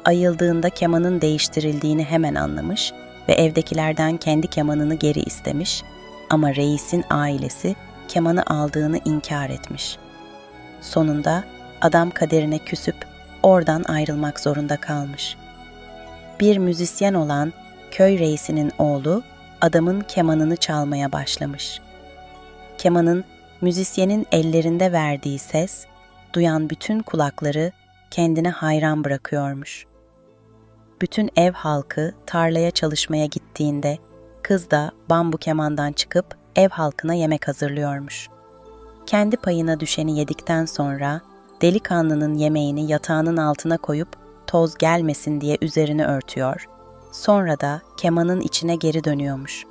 Ayıldığında kemanın değiştirildiğini hemen anlamış ve evdekilerden kendi kemanını geri istemiş ama reisin ailesi kemanı aldığını inkar etmiş. Sonunda adam kaderine küsüp oradan ayrılmak zorunda kalmış. Bir müzisyen olan köy reisinin oğlu adamın kemanını çalmaya başlamış. Kemanın müzisyenin ellerinde verdiği ses, duyan bütün kulakları kendine hayran bırakıyormuş. Bütün ev halkı tarlaya çalışmaya gittiğinde kız da bambu kemandan çıkıp ev halkına yemek hazırlıyormuş. Kendi payına düşeni yedikten sonra delikanlının yemeğini yatağının altına koyup toz gelmesin diye üzerini örtüyor, sonra da kemanın içine geri dönüyormuş.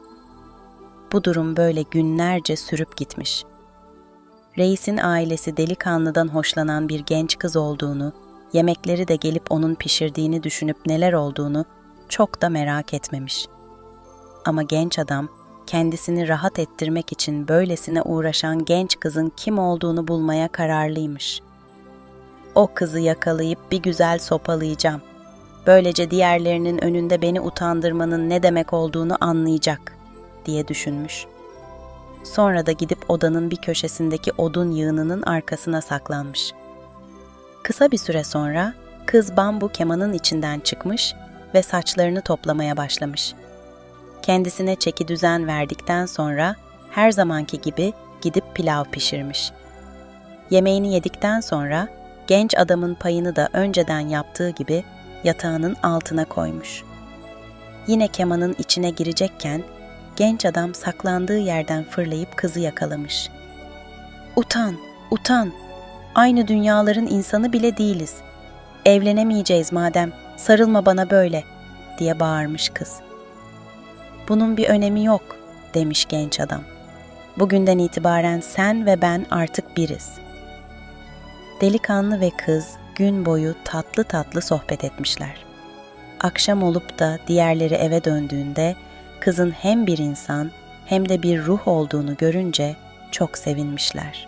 Bu durum böyle günlerce sürüp gitmiş. Reisin ailesi delikanlıdan hoşlanan bir genç kız olduğunu, yemekleri de gelip onun pişirdiğini düşünüp neler olduğunu çok da merak etmemiş. Ama genç adam kendisini rahat ettirmek için böylesine uğraşan genç kızın kim olduğunu bulmaya kararlıymış. O kızı yakalayıp bir güzel sopalayacağım. Böylece diğerlerinin önünde beni utandırmanın ne demek olduğunu anlayacak diye düşünmüş. Sonra da gidip odanın bir köşesindeki odun yığınının arkasına saklanmış. Kısa bir süre sonra kız bambu kemanın içinden çıkmış ve saçlarını toplamaya başlamış. Kendisine çeki düzen verdikten sonra her zamanki gibi gidip pilav pişirmiş. Yemeğini yedikten sonra genç adamın payını da önceden yaptığı gibi yatağının altına koymuş. Yine kemanın içine girecekken genç adam saklandığı yerden fırlayıp kızı yakalamış. "Utan, utan! Aynı dünyaların insanı bile değiliz. Evlenemeyeceğiz madem, sarılma bana böyle!" diye bağırmış kız. "Bunun bir önemi yok," demiş genç adam. "Bugünden itibaren sen ve ben artık biriz." Delikanlı ve kız gün boyu tatlı tatlı sohbet etmişler. Akşam olup da diğerleri eve döndüğünde kızın hem bir insan hem de bir ruh olduğunu görünce çok sevinmişler.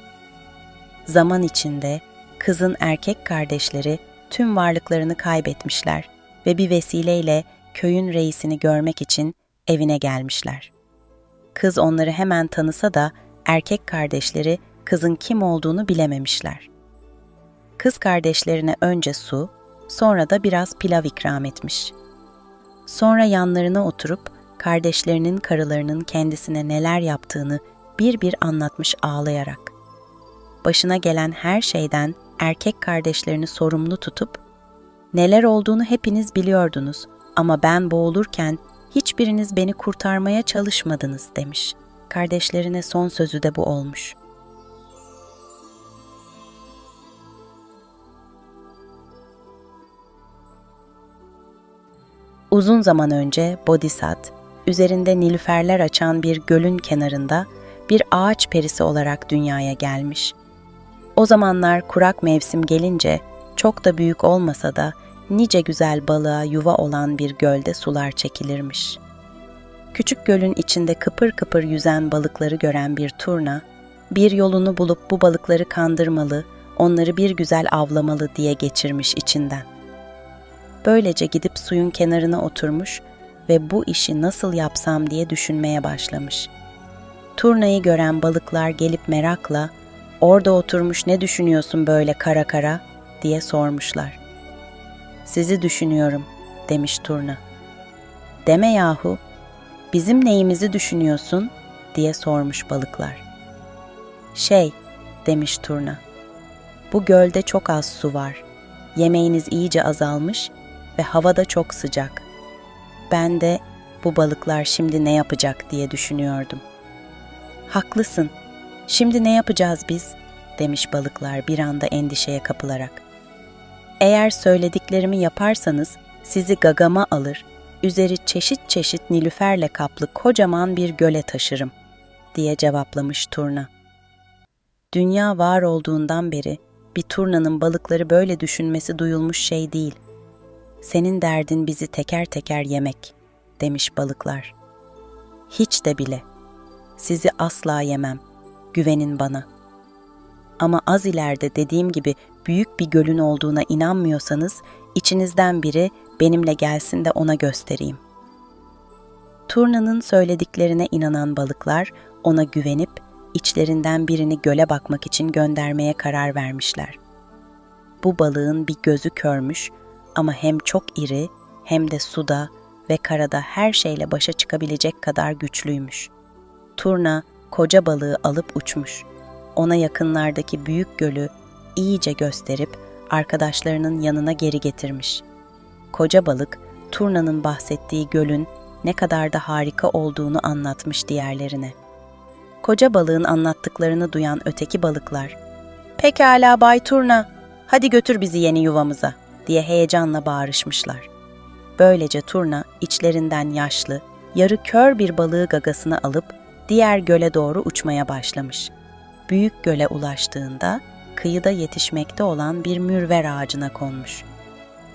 Zaman içinde kızın erkek kardeşleri tüm varlıklarını kaybetmişler ve bir vesileyle köyün reisini görmek için evine gelmişler. Kız onları hemen tanısa da erkek kardeşleri kızın kim olduğunu bilememişler. Kız kardeşlerine önce su, sonra da biraz pilav ikram etmiş. Sonra yanlarına oturup kardeşlerinin karılarının kendisine neler yaptığını bir bir anlatmış ağlayarak. Başına gelen her şeyden erkek kardeşlerini sorumlu tutup, "Neler olduğunu hepiniz biliyordunuz ama ben boğulurken hiçbiriniz beni kurtarmaya çalışmadınız," demiş. Kardeşlerine son sözü de bu olmuş. Uzun zaman önce Bodhisat, üzerinde nilüferler açan bir gölün kenarında bir ağaç perisi olarak dünyaya gelmiş. O zamanlar kurak mevsim gelince çok da büyük olmasa da nice güzel balığa yuva olan bir gölde sular çekilirmiş. Küçük gölün içinde kıpır kıpır yüzen balıkları gören bir turna, bir yolunu bulup bu balıkları kandırmalı, onları bir güzel avlamalı diye geçirmiş içinden. Böylece gidip suyun kenarına oturmuş ve bu işi nasıl yapsam diye düşünmeye başlamış. Turnayı gören balıklar gelip merakla, "Orada oturmuş ne düşünüyorsun böyle kara kara?" diye sormuşlar. "Sizi düşünüyorum," demiş turna. "Deme yahu, bizim neyimizi düşünüyorsun?" diye sormuş balıklar. Demiş turna. "Bu gölde çok az su var. Yemeğiniz iyice azalmış ve hava da çok sıcak. Ben de bu balıklar şimdi ne yapacak diye düşünüyordum." "Haklısın. Şimdi ne yapacağız biz?" demiş balıklar bir anda endişeye kapılarak. "Eğer söylediklerimi yaparsanız sizi gagama alır, üzeri çeşit çeşit nilüferle kaplı kocaman bir göle taşırım," diye cevaplamış turna. Dünya var olduğundan beri bir turnanın balıkları böyle düşünmesi duyulmuş şey değil. "Senin derdin bizi teker teker yemek," demiş balıklar. "Hiç de bile. Sizi asla yemem. Güvenin bana. Ama az ileride dediğim gibi büyük bir gölün olduğuna inanmıyorsanız içinizden biri benimle gelsin de ona göstereyim. Turna'nın söylediklerine inanan balıklar ona güvenip içlerinden birini göle bakmak için göndermeye karar vermişler. Bu balığın bir gözü körmüş ama hem çok iri hem de suda ve karada her şeyle başa çıkabilecek kadar güçlüymüş. Turna koca balığı alıp uçmuş. Ona yakınlardaki büyük gölü iyice gösterip arkadaşlarının yanına geri getirmiş. Koca balık, Turna'nın bahsettiği gölün ne kadar da harika olduğunu anlatmış diğerlerine. Koca balığın anlattıklarını duyan öteki balıklar, "Pekala Bay Turna, hadi götür bizi yeni yuvamıza," diye heyecanla bağırışmışlar. Böylece Turna içlerinden yaşlı, yarı kör bir balığı gagasına alıp diğer göle doğru uçmaya başlamış. Büyük göle ulaştığında kıyıda yetişmekte olan bir mürver ağacına konmuş.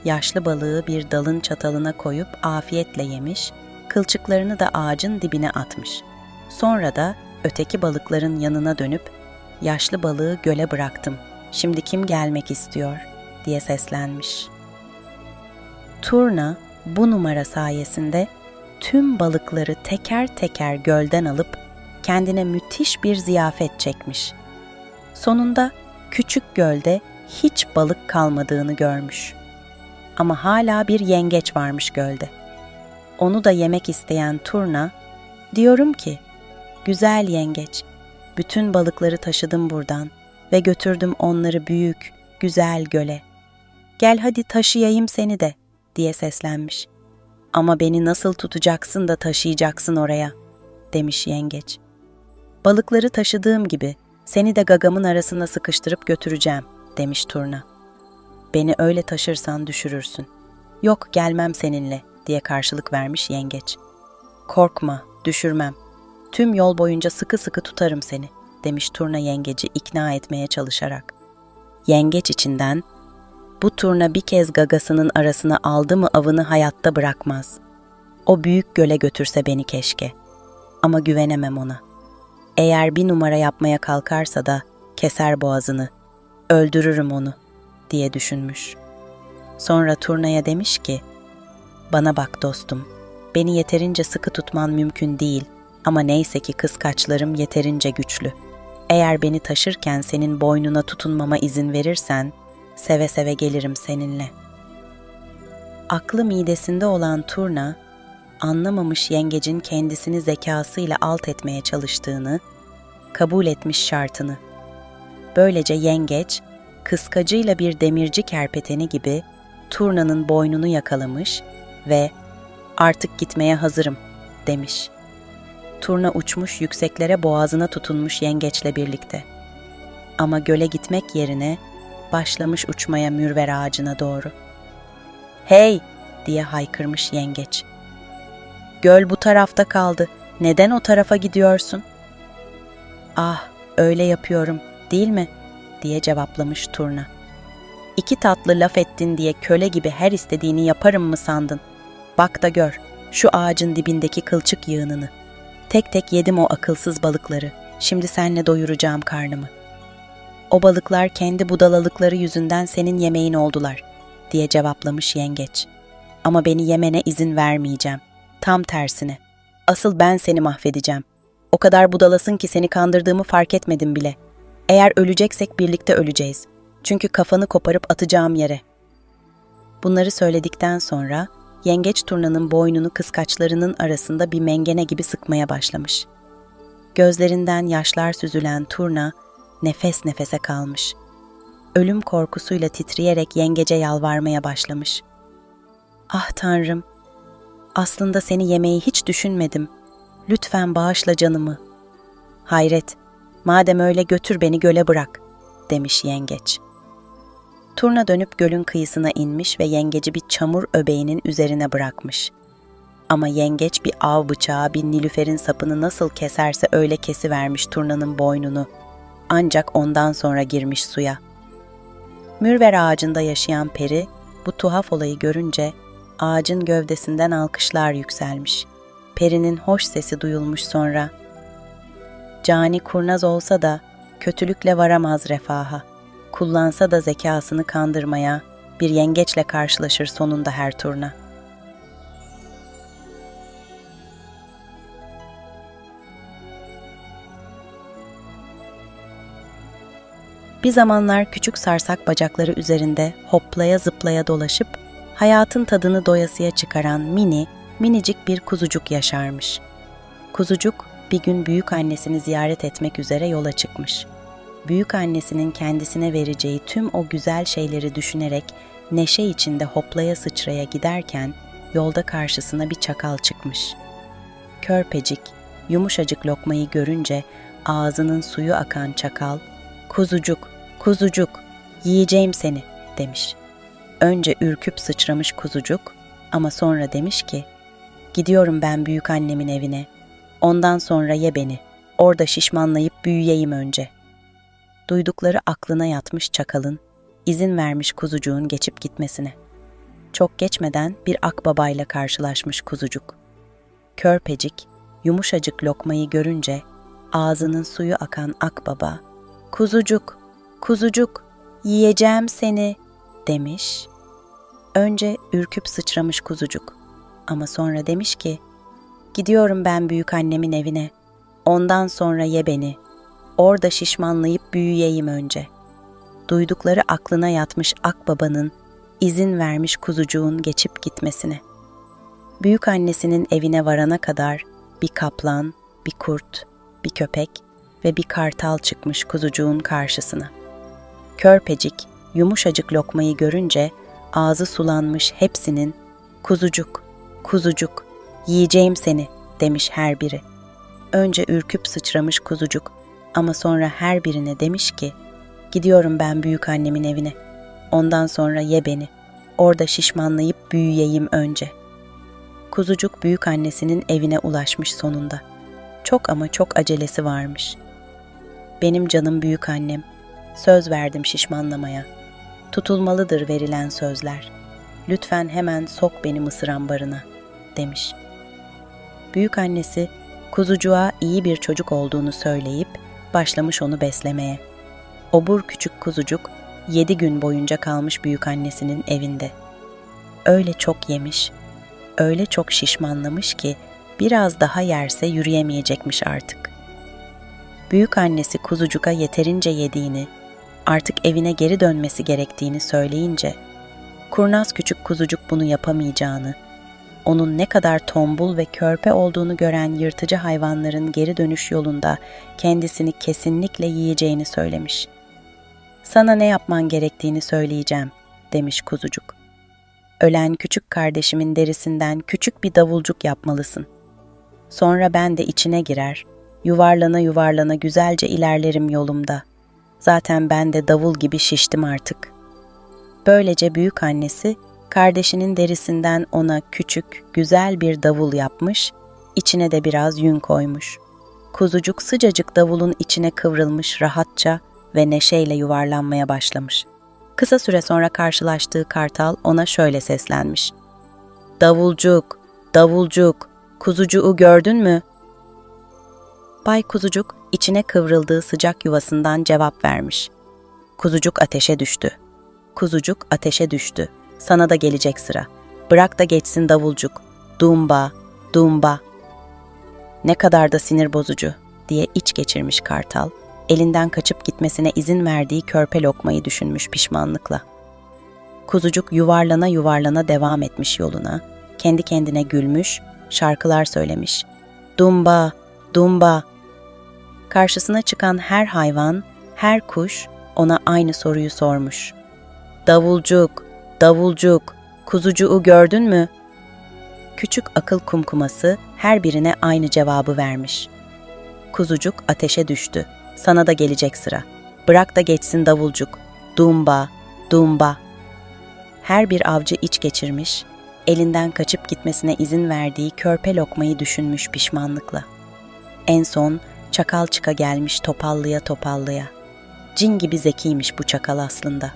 Yaşlı balığı bir dalın çatalına koyup afiyetle yemiş, kılçıklarını da ağacın dibine atmış. Sonra da öteki balıkların yanına dönüp, "Yaşlı balığı göle bıraktım, şimdi kim gelmek istiyor?" diye seslenmiş. Turna bu numara sayesinde tüm balıkları teker teker gölden alıp kendine müthiş bir ziyafet çekmiş. Sonunda küçük gölde hiç balık kalmadığını görmüş. Ama hala bir yengeç varmış gölde. Onu da yemek isteyen Turna, "Diyorum ki, güzel yengeç, bütün balıkları taşıdım buradan ve götürdüm onları büyük, güzel göle. Gel hadi taşıyayım seni de," diye seslenmiş. "Ama beni nasıl tutacaksın da taşıyacaksın oraya," demiş yengeç. "Balıkları taşıdığım gibi seni de gagamın arasına sıkıştırıp götüreceğim," demiş Turna. "Beni öyle taşırsan düşürürsün." "Yok, gelmem seninle," diye karşılık vermiş yengeç. "Korkma, düşürmem. Tüm yol boyunca sıkı sıkı tutarım seni," demiş Turna yengeci ikna etmeye çalışarak. Yengeç içinden, "Bu Turna bir kez gagasının arasına aldı mı avını hayatta bırakmaz. O büyük göle götürse beni keşke. Ama güvenemem ona. Eğer bir numara yapmaya kalkarsa da keser boğazını, öldürürüm onu," diye düşünmüş. Sonra Turna'ya demiş ki, "Bana bak dostum, beni yeterince sıkı tutman mümkün değil ama neyse ki kıskaçlarım yeterince güçlü. Eğer beni taşırken senin boynuna tutunmama izin verirsen, seve seve gelirim seninle." Aklı midesinde olan Turna, anlamamış yengecin kendisini zekasıyla alt etmeye çalıştığını, kabul etmiş şartını. Böylece yengeç, kıskacıyla bir demirci kerpeteni gibi Turna'nın boynunu yakalamış ve "Artık gitmeye hazırım," demiş. Turna uçmuş yükseklere boğazına tutunmuş yengeçle birlikte. Ama göle gitmek yerine başlamış uçmaya mürver ağacına doğru. "Hey!" diye haykırmış yengeç. "Göl bu tarafta kaldı. Neden o tarafa gidiyorsun?" "Ah, öyle yapıyorum, değil mi?" diye cevaplamış Turna. "İki tatlı laf ettin diye köle gibi her istediğini yaparım mı sandın? Bak da gör, şu ağacın dibindeki kılçık yığınını. Tek tek yedim o akılsız balıkları. Şimdi senle doyuracağım karnımı. O balıklar kendi budalalıkları yüzünden senin yemeğin oldular," diye cevaplamış yengeç. "Ama beni yemene izin vermeyeceğim. Tam tersine. Asıl ben seni mahvedeceğim. O kadar budalasın ki seni kandırdığımı fark etmedim bile. Eğer öleceksek birlikte öleceğiz. Çünkü kafanı koparıp atacağım yere." Bunları söyledikten sonra yengeç Turna'nın boynunu kıskaçlarının arasında bir mengene gibi sıkmaya başlamış. Gözlerinden yaşlar süzülen Turna nefes nefese kalmış. Ölüm korkusuyla titreyerek yengece yalvarmaya başlamış. "Ah Tanrım, aslında seni yemeyi hiç düşünmedim. Lütfen bağışla canımı." "Hayret, madem öyle götür beni göle bırak," demiş yengeç. Turna dönüp gölün kıyısına inmiş ve yengeci bir çamur öbeğinin üzerine bırakmış. Ama yengeç bir av bıçağı bir nilüferin sapını nasıl keserse öyle kesivermiş Turna'nın boynunu. Ancak ondan sonra girmiş suya. Mürver ağacında yaşayan peri bu tuhaf olayı görünce ağacın gövdesinden alkışlar yükselmiş. Perinin hoş sesi duyulmuş sonra. Cani kurnaz olsa da kötülükle varamaz refaha. Kullansa da zekasını kandırmaya, bir yengeçle karşılaşır sonunda her turna. Bir zamanlar küçük sarsak bacakları üzerinde hoplaya zıplaya dolaşıp hayatın tadını doyasıya çıkaran minicik bir kuzucuk yaşarmış. Kuzucuk bir gün büyük annesini ziyaret etmek üzere yola çıkmış. Büyük annesinin kendisine vereceği tüm o güzel şeyleri düşünerek neşe içinde hoplaya sıçraya giderken yolda karşısına bir çakal çıkmış. Körpecik, yumuşacık lokmayı görünce ağzının suyu akan çakal, "Kuzucuk, kuzucuk, yiyeceğim seni," demiş. Önce ürküp sıçramış kuzucuk ama sonra demiş ki, "Gidiyorum ben büyük annemin evine. Ondan sonra ye beni. Orada şişmanlayıp büyüyeyim önce." Duydukları aklına yatmış çakalın, izin vermiş kuzucuğun geçip gitmesine. Çok geçmeden bir akbabayla karşılaşmış kuzucuk. Körpecik, yumuşacık lokmayı görünce ağzının suyu akan akbaba, "Kuzucuk, kuzucuk, yiyeceğim seni," demiş. Önce ürküp sıçramış kuzucuk ama sonra demiş ki, "Gidiyorum ben büyük annemin evine. Ondan sonra ye beni. Orada şişmanlayıp büyüyeyim önce." Duydukları aklına yatmış akbabanın izin vermiş kuzucuğun geçip gitmesine. Büyük annesinin evine varana kadar bir kaplan, bir kurt, bir köpek ve bir kartal çıkmış kuzucuğun karşısına. Körpecik, yumuşacık lokmayı görünce ağzı sulanmış hepsinin, "Kuzucuk, kuzucuk, yiyeceğim seni," demiş her biri. Önce ürküp sıçramış kuzucuk ama sonra her birine demiş ki, "Gidiyorum ben büyük annemin evine. Ondan sonra ye beni. Orada şişmanlayıp büyüyeyim önce." Kuzucuk büyük annesinin evine ulaşmış sonunda. Çok ama çok acelesi varmış. "Benim canım büyük annem, söz verdim şişmanlamaya. Tutulmalıdır verilen sözler. Lütfen hemen sok beni mısır ambarına," demiş. Büyük annesi kuzucuğa iyi bir çocuk olduğunu söyleyip başlamış onu beslemeye. Obur küçük kuzucuk 7 gün boyunca kalmış büyük annesinin evinde. Öyle çok yemiş, öyle çok şişmanlamış ki biraz daha yerse yürüyemeyecekmiş artık. Büyük annesi kuzucuğa yeterince yediğini, artık evine geri dönmesi gerektiğini söyleyince, kurnaz küçük kuzucuk bunu yapamayacağını, onun ne kadar tombul ve körpe olduğunu gören yırtıcı hayvanların geri dönüş yolunda kendisini kesinlikle yiyeceğini söylemiş. "Sana ne yapman gerektiğini söyleyeceğim," demiş kuzucuk. "Ölen küçük kardeşimin derisinden küçük bir davulcuk yapmalısın. Sonra ben de içine girer, yuvarlana yuvarlana güzelce ilerlerim yolumda. Zaten ben de davul gibi şiştim artık." Böylece büyük annesi kardeşinin derisinden ona küçük, güzel bir davul yapmış, içine de biraz yün koymuş. Kuzucuk sıcacık davulun içine kıvrılmış rahatça ve neşeyle yuvarlanmaya başlamış. Kısa süre sonra karşılaştığı kartal ona şöyle seslenmiş: "Davulcuk, davulcuk, kuzucuğu gördün mü?" Bay Kuzucuk içine kıvrıldığı sıcak yuvasından cevap vermiş. Kuzucuk ateşe düştü. Kuzucuk ateşe düştü. Sana da gelecek sıra. Bırak da geçsin davulcuk. Dumba, dumba. Ne kadar da sinir bozucu diye iç geçirmiş kartal, elinden kaçıp gitmesine izin verdiği körpe lokmayı düşünmüş pişmanlıkla. Kuzucuk yuvarlana yuvarlana devam etmiş yoluna, kendi kendine gülmüş, şarkılar söylemiş. Dumba, dumba. Karşısına çıkan her hayvan, her kuş ona aynı soruyu sormuş. Davulcuk, davulcuk, kuzucuğu gördün mü? Küçük akıl kumkuması her birine aynı cevabı vermiş. Kuzucuk ateşe düştü. Sana da gelecek sıra. Bırak da geçsin davulcuk. Dumba, dumba. Her bir avcı iç geçirmiş, elinden kaçıp gitmesine izin verdiği körpe lokmayı düşünmüş pişmanlıkla. En son çakal çıka gelmiş topallıya topallıya. Cin gibi zekiymiş bu çakal aslında.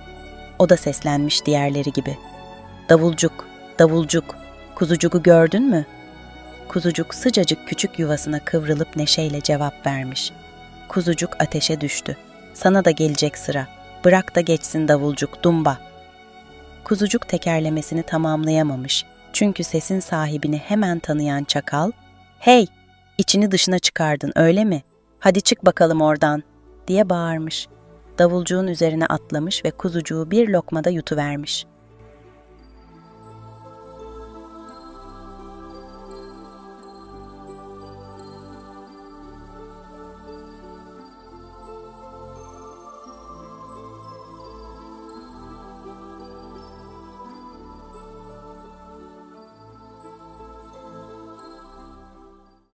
O da seslenmiş diğerleri gibi. Davulcuk, davulcuk, kuzucuğu gördün mü? Kuzucuk sıcacık küçük yuvasına kıvrılıp neşeyle cevap vermiş. Kuzucuk ateşe düştü. Sana da gelecek sıra. Bırak da geçsin davulcuk, dumba. Kuzucuk tekerlemesini tamamlayamamış. Çünkü sesin sahibini hemen tanıyan çakal, "Hey, içini dışına çıkardın öyle mi? Hadi çık bakalım oradan," diye bağırmış. Davulcuğun üzerine atlamış ve kuzucuğu bir lokmada yutuvermiş.